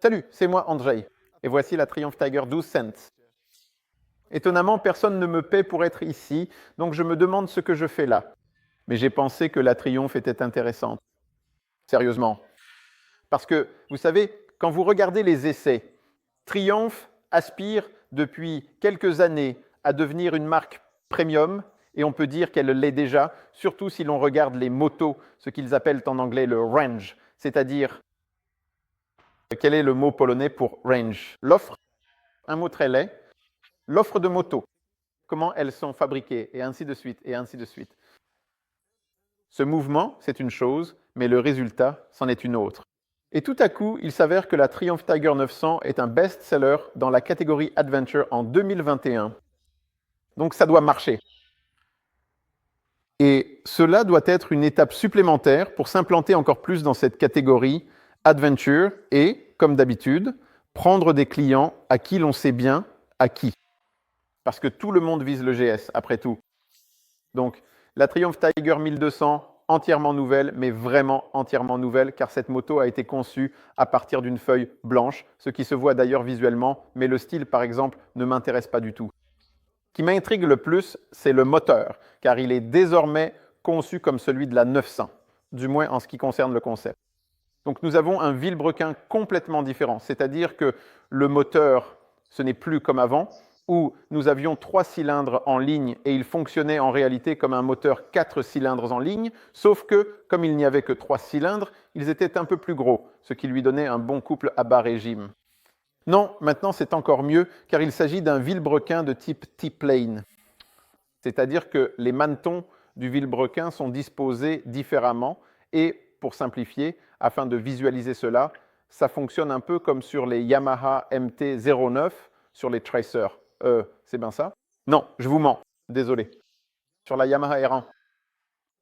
Salut, c'est moi Andrzej, et voici la Triumph Tiger 12 cents. Étonnamment, personne ne me paie pour être ici, donc je me demande ce que je fais là. Mais j'ai pensé que la Triumph était intéressante. Sérieusement. Parce que, vous savez, quand vous regardez les essais, Triumph aspire depuis quelques années à devenir une marque premium, et on peut dire qu'elle l'est déjà, surtout si l'on regarde les motos, ce qu'ils appellent en anglais le range, c'est-à-dire, quel est le mot polonais pour range? L'offre, un mot très laid, l'offre de motos, comment elles sont fabriquées, et ainsi de suite, et ainsi de suite. Ce mouvement, c'est une chose, mais le résultat, c'en est une autre. Et tout à coup, il s'avère que la Triumph Tiger 900 est un best-seller dans la catégorie Adventure en 2021. Donc ça doit marcher. Et cela doit être une étape supplémentaire pour s'implanter encore plus dans cette catégorie Adventure et, comme d'habitude, prendre des clients à qui l'on sait bien à qui. Parce que tout le monde vise le GS, après tout. Donc, la Triumph Tiger 1200, entièrement nouvelle, mais vraiment entièrement nouvelle, car cette moto a été conçue à partir d'une feuille blanche, ce qui se voit d'ailleurs visuellement, mais le style, par exemple, ne m'intéresse pas du tout. Ce qui m'intrigue le plus, c'est le moteur, car il est désormais conçu comme celui de la 900, du moins en ce qui concerne le concept. Donc nous avons un vilebrequin complètement différent, c'est-à-dire que le moteur, ce n'est plus comme avant, où nous avions 3 cylindres en ligne et il fonctionnait en réalité comme un moteur 4 cylindres en ligne, sauf que, comme il n'y avait que 3 cylindres, ils étaient un peu plus gros, ce qui lui donnait un bon couple à bas régime. Non, maintenant c'est encore mieux, car il s'agit d'un vilebrequin de type T-plane. C'est-à-dire que les manetons du vilebrequin sont disposés différemment et, pour simplifier, afin de visualiser cela, ça fonctionne un peu comme sur les Yamaha MT-09 sur les Tracer. C'est bien ça? Non, je vous mens, désolé. Sur la Yamaha R1.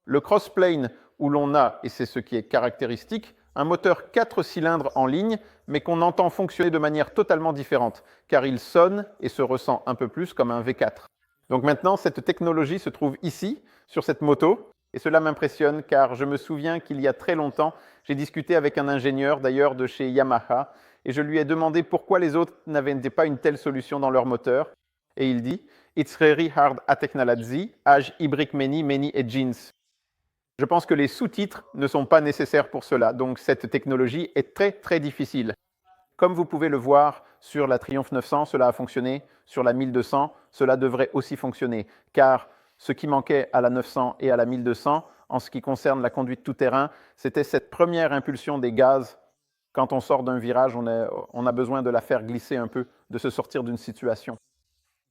Le crossplane où l'on a, et c'est ce qui est caractéristique, un moteur 4 cylindres en ligne, mais qu'on entend fonctionner de manière totalement différente, car il sonne et se ressent un peu plus comme un V4. Donc maintenant, cette technologie se trouve ici, sur cette moto, et cela m'impressionne, car je me souviens qu'il y a très longtemps, j'ai discuté avec un ingénieur, d'ailleurs de chez Yamaha, et je lui ai demandé pourquoi les autres n'avaient pas une telle solution dans leur moteur, et il dit « It's very hard à technology, age ibrik many engines ». Je pense que les sous-titres ne sont pas nécessaires pour cela, donc cette technologie est très très difficile. Comme vous pouvez le voir sur la Triumph 900, cela a fonctionné, sur la 1200, cela devrait aussi fonctionner, car ce qui manquait à la 900 et à la 1200, en ce qui concerne la conduite tout-terrain, c'était cette première impulsion des gaz. Quand on sort d'un virage, on a besoin de la faire glisser un peu, de se sortir d'une situation.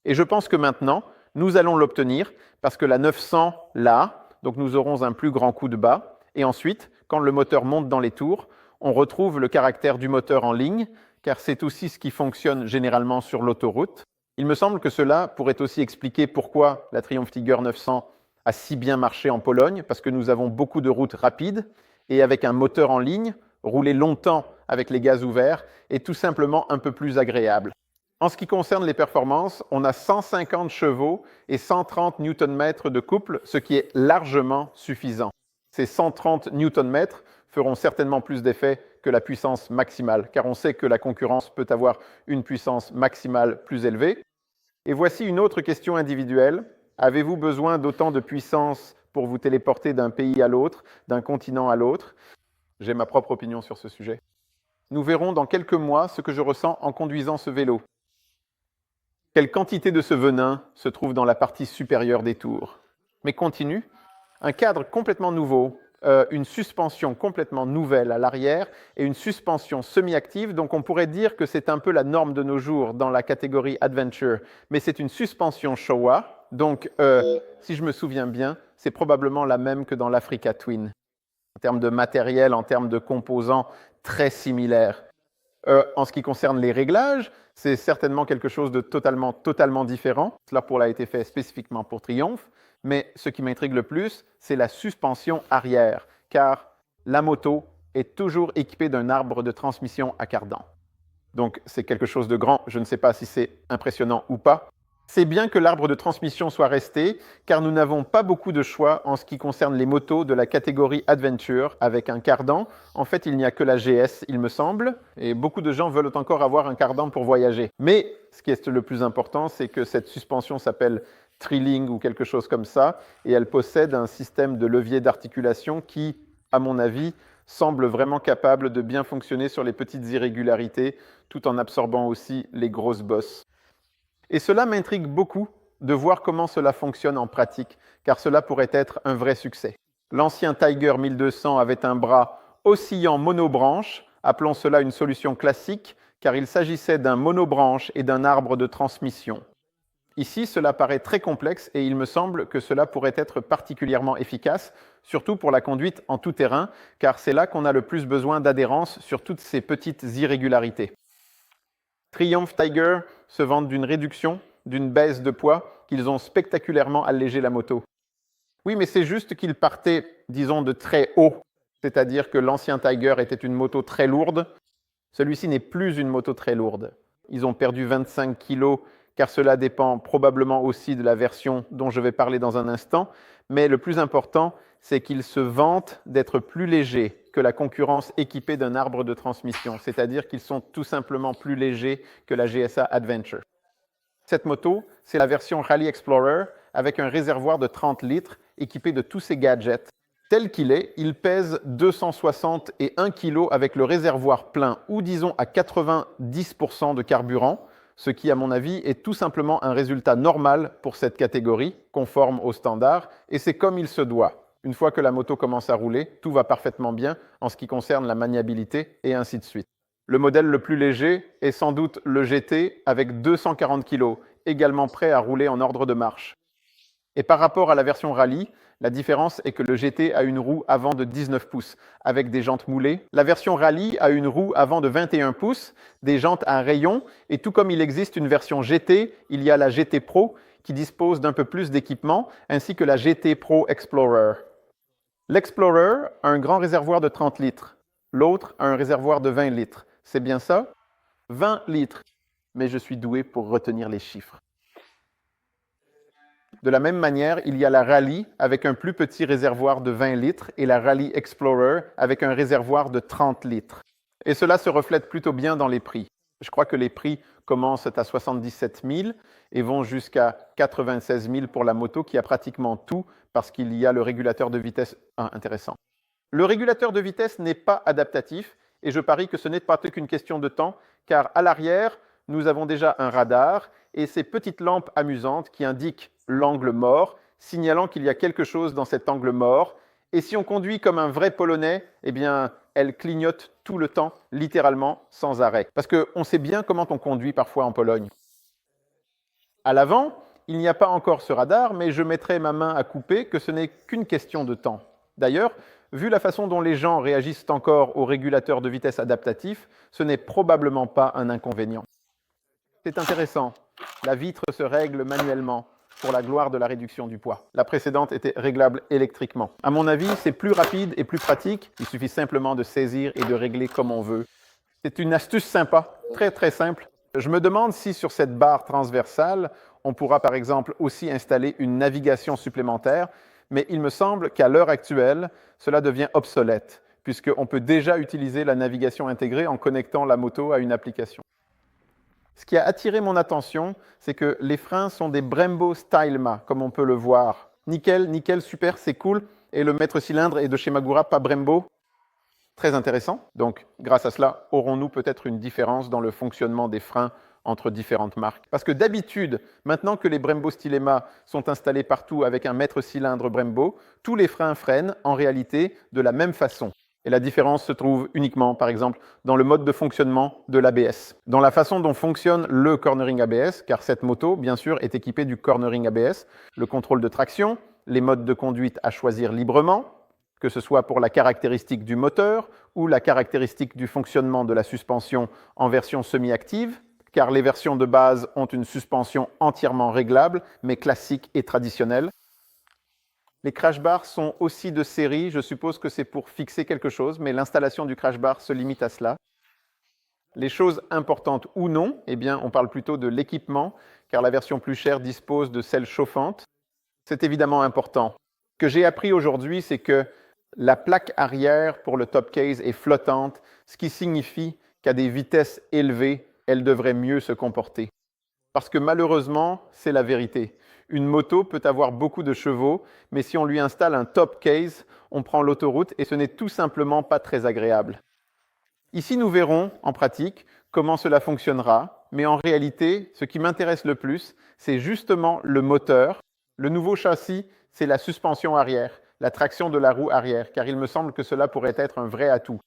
Et je pense que maintenant, nous allons l'obtenir, parce que la 900 l'a, donc nous aurons un plus grand coup de bas. Et ensuite, quand le moteur monte dans les tours, on retrouve le caractère du moteur en ligne, car c'est aussi ce qui fonctionne généralement sur l'autoroute. Il me semble que cela pourrait aussi expliquer pourquoi la Triumph Tiger 900 a si bien marché en Pologne, parce que nous avons beaucoup de routes rapides, et avec un moteur en ligne, rouler longtemps avec les gaz ouverts est tout simplement un peu plus agréable. En ce qui concerne les performances, on a 150 chevaux et 130 Nm de couple, ce qui est largement suffisant. Ces 130 Nm feront certainement plus d'effet que la puissance maximale, car on sait que la concurrence peut avoir une puissance maximale plus élevée. Et voici une autre question individuelle. Avez-vous besoin d'autant de puissance pour vous téléporter d'un pays à l'autre, d'un continent à l'autre? J'ai ma propre opinion sur ce sujet. Nous verrons dans quelques mois ce que je ressens en conduisant ce vélo. Quelle quantité de ce venin se trouve dans la partie supérieure des tours? Mais continue. Un cadre complètement nouveau, une suspension complètement nouvelle à l'arrière et une suspension semi-active. Donc on pourrait dire que c'est un peu la norme de nos jours dans la catégorie Adventure. Mais c'est une suspension Showa. Donc si je me souviens bien, c'est probablement la même que dans l'Africa Twin. En termes de matériel, en termes de composants très similaires. En ce qui concerne les réglages, c'est certainement quelque chose de totalement différent. Cela a été fait spécifiquement pour Triumph. Mais ce qui m'intrigue le plus, c'est la suspension arrière, car la moto est toujours équipée d'un arbre de transmission à cardan. Donc c'est quelque chose de grand. Je ne sais pas si c'est impressionnant ou pas. C'est bien que l'arbre de transmission soit resté, car nous n'avons pas beaucoup de choix en ce qui concerne les motos de la catégorie Adventure avec un cardan. En fait, il n'y a que la GS, il me semble, et beaucoup de gens veulent encore avoir un cardan pour voyager. Mais ce qui est le plus important, c'est que cette suspension s'appelle Trilling ou quelque chose comme ça, et elle possède un système de levier d'articulation qui, à mon avis, semble vraiment capable de bien fonctionner sur les petites irrégularités, tout en absorbant aussi les grosses bosses. Et cela m'intrigue beaucoup de voir comment cela fonctionne en pratique, car cela pourrait être un vrai succès. L'ancien Tiger 1200 avait un bras oscillant monobranche, appelons cela une solution classique, car il s'agissait d'un monobranche et d'un arbre de transmission. Ici, cela paraît très complexe et il me semble que cela pourrait être particulièrement efficace, surtout pour la conduite en tout terrain, car c'est là qu'on a le plus besoin d'adhérence sur toutes ces petites irrégularités. Triumph Tiger se vantent d'une réduction, d'une baisse de poids, qu'ils ont spectaculairement allégé la moto. Oui, mais c'est juste qu'ils partaient, disons, de très haut, c'est-à-dire que l'ancien Tiger était une moto très lourde. Celui-ci n'est plus une moto très lourde. Ils ont perdu 25 kg, car cela dépend probablement aussi de la version dont je vais parler dans un instant, mais le plus important, c'est qu'ils se vantent d'être plus légers que la concurrence équipée d'un arbre de transmission, c'est-à-dire qu'ils sont tout simplement plus légers que la GSA Adventure. Cette moto, c'est la version Rally Explorer avec un réservoir de 30 litres équipé de tous ses gadgets. Tel qu'il est, il pèse 261 kg avec le réservoir plein ou disons à 90% de carburant, ce qui, à mon avis, est tout simplement un résultat normal pour cette catégorie, conforme aux standards, et c'est comme il se doit. Une fois que la moto commence à rouler, tout va parfaitement bien en ce qui concerne la maniabilité et ainsi de suite. Le modèle le plus léger est sans doute le GT avec 240 kg, également prêt à rouler en ordre de marche. Et par rapport à la version Rallye, la différence est que le GT a une roue avant de 19 pouces avec des jantes moulées. La version Rallye a une roue avant de 21 pouces, des jantes à rayon, et tout comme il existe une version GT, il y a la GT Pro qui dispose d'un peu plus d'équipement, ainsi que la GT Pro Explorer. L'Explorer a un grand réservoir de 30 litres, l'autre a un réservoir de 20 litres. C'est bien ça? 20 litres. Mais je suis doué pour retenir les chiffres. De la même manière, il y a la Rallye avec un plus petit réservoir de 20 litres et la Rallye Explorer avec un réservoir de 30 litres. Et cela se reflète plutôt bien dans les prix. Je crois que les prix commencent à 77 000 et vont jusqu'à 96 000 pour la moto qui a pratiquement tout parce qu'il y a le régulateur de vitesse intéressant. Le régulateur de vitesse n'est pas adaptatif et je parie que ce n'est pas qu'une question de temps car à l'arrière, nous avons déjà un radar et ces petites lampes amusantes qui indiquent l'angle mort, signalant qu'il y a quelque chose dans cet angle mort. Et si on conduit comme un vrai Polonais, eh bien, elle clignote tout le temps, littéralement, sans arrêt. Parce qu'on sait bien comment on conduit parfois en Pologne. À l'avant, il n'y a pas encore ce radar, mais je mettrai ma main à couper que ce n'est qu'une question de temps. D'ailleurs, vu la façon dont les gens réagissent encore au régulateur de vitesse adaptatif, ce n'est probablement pas un inconvénient. C'est intéressant. La vitre se règle manuellement pour la gloire de la réduction du poids. La précédente était réglable électriquement. À mon avis, c'est plus rapide et plus pratique. Il suffit simplement de saisir et de régler comme on veut. C'est une astuce sympa, très très simple. Je me demande si sur cette barre transversale, on pourra par exemple aussi installer une navigation supplémentaire, mais il me semble qu'à l'heure actuelle, cela devient obsolète, puisqu'on peut déjà utiliser la navigation intégrée en connectant la moto à une application. Ce qui a attiré mon attention, c'est que les freins sont des Brembo Stylema, comme on peut le voir. Nickel, nickel, super, c'est cool. Et le maître cylindre est de chez Magura, pas Brembo. Très intéressant. Donc, grâce à cela, aurons-nous peut-être une différence dans le fonctionnement des freins entre différentes marques. Parce que d'habitude, maintenant que les Brembo Stylema sont installés partout avec un maître cylindre Brembo, tous les freins freinent en réalité de la même façon. Et la différence se trouve uniquement, par exemple, dans le mode de fonctionnement de l'ABS. Dans la façon dont fonctionne le cornering ABS, car cette moto, bien sûr, est équipée du cornering ABS, le contrôle de traction, les modes de conduite à choisir librement, que ce soit pour la caractéristique du moteur ou la caractéristique du fonctionnement de la suspension en version semi-active, car les versions de base ont une suspension entièrement réglable, mais classique et traditionnelle. Les crash bars sont aussi de série, je suppose que c'est pour fixer quelque chose, mais l'installation du crash bar se limite à cela. Les choses importantes ou non, eh bien, on parle plutôt de l'équipement, car la version plus chère dispose de selles chauffantes. C'est évidemment important. Ce que j'ai appris aujourd'hui, c'est que la plaque arrière pour le top case est flottante, ce qui signifie qu'à des vitesses élevées, elle devrait mieux se comporter. Parce que malheureusement, c'est la vérité. Une moto peut avoir beaucoup de chevaux, mais si on lui installe un top case, on prend l'autoroute et ce n'est tout simplement pas très agréable. Ici, nous verrons en pratique comment cela fonctionnera, mais en réalité, ce qui m'intéresse le plus, c'est justement le moteur. Le nouveau châssis, c'est la suspension arrière, la traction de la roue arrière, car il me semble que cela pourrait être un vrai atout.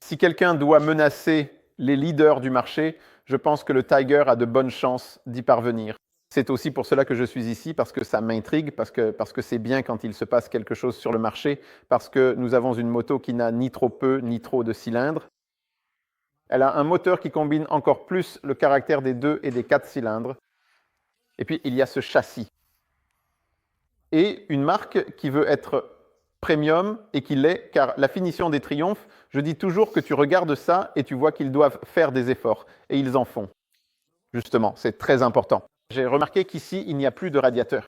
Si quelqu'un doit menacer les leaders du marché, je pense que le Tiger a de bonnes chances d'y parvenir. C'est aussi pour cela que je suis ici, parce que ça m'intrigue, parce que c'est bien quand il se passe quelque chose sur le marché, parce que nous avons une moto qui n'a ni trop peu ni trop de cylindres. Elle a un moteur qui combine encore plus le caractère des 2 et des 4 cylindres. Et puis, il y a ce châssis. Et une marque qui veut être premium et qui l'est, car la finition des Triumph, je dis toujours que tu regardes ça et tu vois qu'ils doivent faire des efforts. Et ils en font. Justement, c'est très important. J'ai remarqué qu'ici, il n'y a plus de radiateur.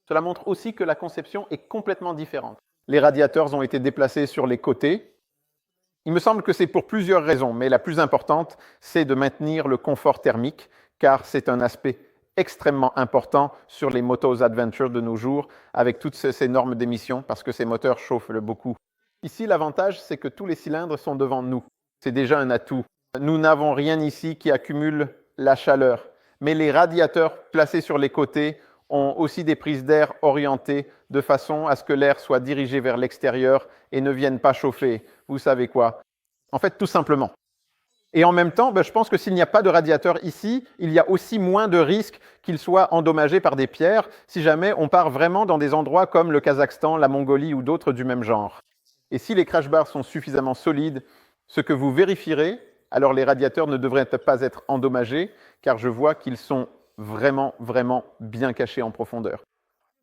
Cela montre aussi que la conception est complètement différente. Les radiateurs ont été déplacés sur les côtés. Il me semble que c'est pour plusieurs raisons, mais la plus importante, c'est de maintenir le confort thermique, car c'est un aspect extrêmement important sur les motos adventure de nos jours, avec toutes ces normes d'émissions, parce que ces moteurs chauffent beaucoup. Ici, l'avantage, c'est que tous les cylindres sont devant nous. C'est déjà un atout. Nous n'avons rien ici qui accumule la chaleur, mais les radiateurs placés sur les côtés ont aussi des prises d'air orientées de façon à ce que l'air soit dirigé vers l'extérieur et ne vienne pas chauffer. Vous savez quoi? En fait, tout simplement. Et en même temps, je pense que s'il n'y a pas de radiateur ici, il y a aussi moins de risques qu'il soit endommagé par des pierres si jamais on part vraiment dans des endroits comme le Kazakhstan, la Mongolie ou d'autres du même genre. Et si les crash bars sont suffisamment solides, ce que vous vérifierez, alors les radiateurs ne devraient pas être endommagés, car je vois qu'ils sont vraiment, vraiment bien cachés en profondeur.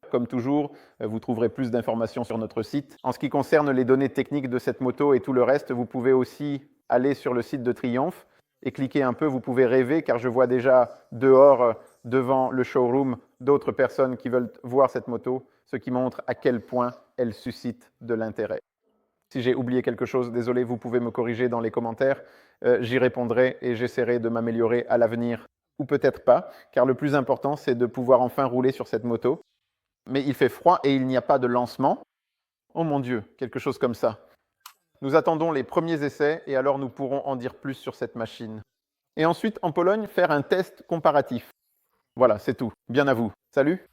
Comme toujours, vous trouverez plus d'informations sur notre site. En ce qui concerne les données techniques de cette moto et tout le reste, vous pouvez aussi aller sur le site de Triumph et cliquer un peu. Vous pouvez rêver, car je vois déjà dehors, devant le showroom, d'autres personnes qui veulent voir cette moto, ce qui montre à quel point elle suscite de l'intérêt. Si j'ai oublié quelque chose, désolé, vous pouvez me corriger dans les commentaires. J'y répondrai et j'essaierai de m'améliorer à l'avenir, ou peut-être pas, car le plus important, c'est de pouvoir enfin rouler sur cette moto. Mais il fait froid et il n'y a pas de lancement. Oh mon Dieu, quelque chose comme ça. Nous attendons les premiers essais et alors nous pourrons en dire plus sur cette machine. Et ensuite, en Pologne, faire un test comparatif. Voilà, c'est tout. Bien à vous. Salut!